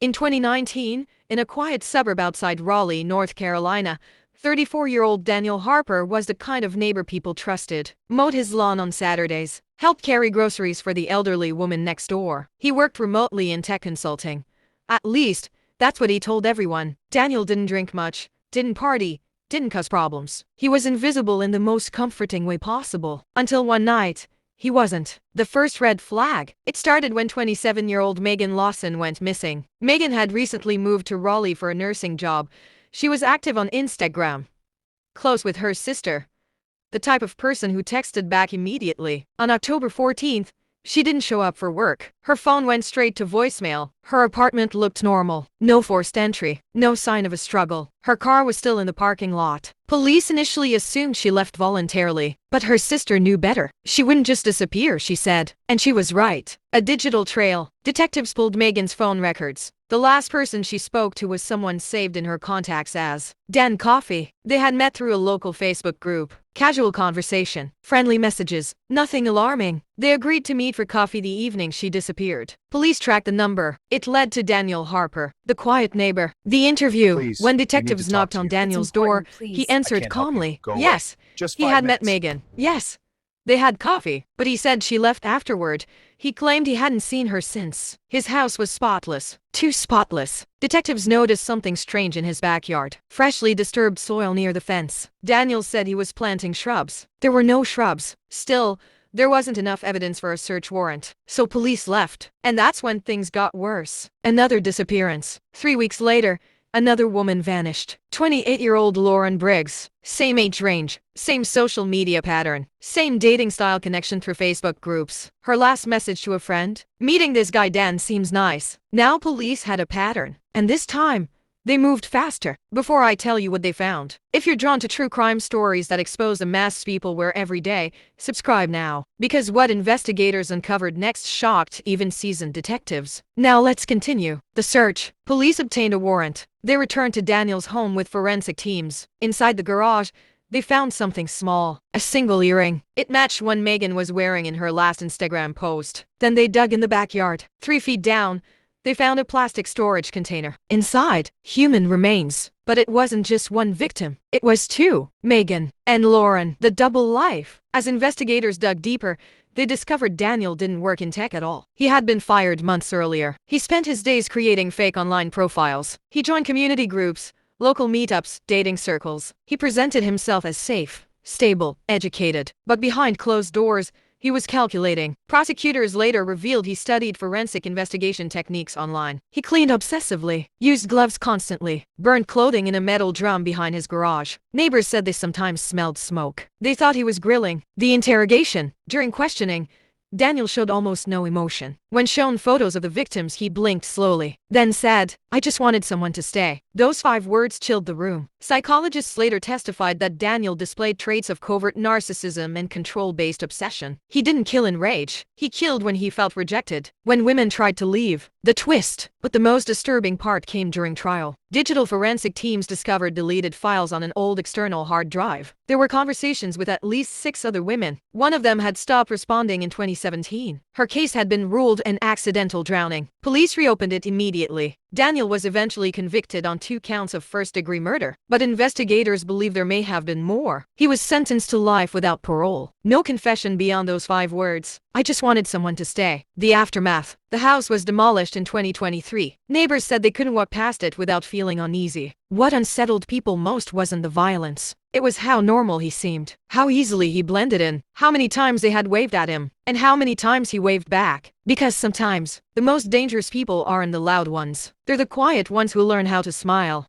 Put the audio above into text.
In 2019, in a quiet suburb outside Raleigh, North Carolina, 34-year-old Daniel Harper was the kind of neighbor people trusted. Mowed his lawn on Saturdays, helped carry groceries for the elderly woman next door. He worked remotely in tech consulting. At least, that's what he told everyone. Daniel didn't drink much, didn't party, didn't cause problems. He was invisible in the most comforting way possible. Until one night, he wasn't. The first red flag. It started when 27-year-old Megan Lawson went missing. Megan had recently moved to Raleigh for a nursing job. She was active on Instagram, close with her sister, the type of person who texted back immediately. On October 14th, she didn't show up for work. Her phone went straight to voicemail. Her apartment looked normal. No forced entry. No sign of a struggle. Her car was still in the parking lot. Police initially assumed she left voluntarily, but her sister knew better. She wouldn't just disappear, she said. And she was right. A digital trail. Detectives pulled Megan's phone records. The last person she spoke to was someone saved in her contacts as Dan Coffey. They had met through a local Facebook group. Casual conversation. Friendly messages. Nothing alarming. They agreed to meet for coffee the evening she disappeared. Police tracked the number. It led to Daniel Harper, the quiet neighbor. The interview. Please, When we need to detectives talk knocked to on you. Daniel's It's door, important, please. he I answered can't help you. calmly. Go away. Yes. Just He 5 had met minutes. Megan. Yes. They had coffee, but he said she left afterward. He claimed he hadn't seen her since. His house was spotless. Too spotless. Detectives noticed something strange in his backyard. Freshly disturbed soil near the fence. Daniel said he was planting shrubs. There were no shrubs. Still, there wasn't enough evidence for a search warrant. So police left. And that's when things got worse. Another disappearance. 3 weeks later, another woman vanished. 28-year-old Lauren Briggs. Same age range, same social media pattern, same dating style connection through Facebook groups. Her last message to a friend: "Meeting this guy Dan seems nice." Now police had a pattern. And this time, they moved faster. Before I tell you what they found, if you're drawn to true crime stories that expose the masks people wear every day, subscribe now. Because what investigators uncovered next shocked even seasoned detectives. Now let's continue. The search. Police obtained a warrant. They returned to Daniel's home with forensic teams. Inside the garage, they found something small. A single earring. It matched one Megan was wearing in her last Instagram post. Then they dug in the backyard. 3 feet down, they found a plastic storage container. Inside, human remains. But it wasn't just one victim. It was two. Megan and Lauren. The double life. As investigators dug deeper, they discovered Daniel didn't work in tech at all. He had been fired months earlier. He spent his days creating fake online profiles. He joined community groups, local meetups, dating circles. He presented himself as safe, stable, educated. But behind closed doors, he was calculating. Prosecutors later revealed he studied forensic investigation techniques online. He cleaned obsessively, used gloves constantly, burned clothing in a metal drum behind his garage. Neighbors said they sometimes smelled smoke. They thought he was grilling. The interrogation. During questioning, Daniel showed almost no emotion. When shown photos of the victims, he blinked slowly, then said, "I just wanted someone to stay." Those 5 words chilled the room. Psychologists later testified that Daniel displayed traits of covert narcissism and control-based obsession. He didn't kill in rage. He killed when he felt rejected, when women tried to leave. The twist. But the most disturbing part came during trial. Digital forensic teams discovered deleted files on an old external hard drive. There were conversations with at least 6 other women. One of them had stopped responding in 2017. Her case had been ruled an accidental drowning. Police reopened it immediately. Daniel was eventually convicted on 2 counts of first-degree murder, but investigators believe there may have been more. He was sentenced to life without parole. No confession beyond those 5 words. "I just wanted someone to stay." The aftermath. The house was demolished in 2023. Neighbors said they couldn't walk past it without feeling uneasy. What unsettled people most wasn't the violence. It was how normal he seemed, how easily he blended in, how many times they had waved at him, and how many times he waved back. Because sometimes, the most dangerous people aren't the loud ones. They're the quiet ones who learn how to smile.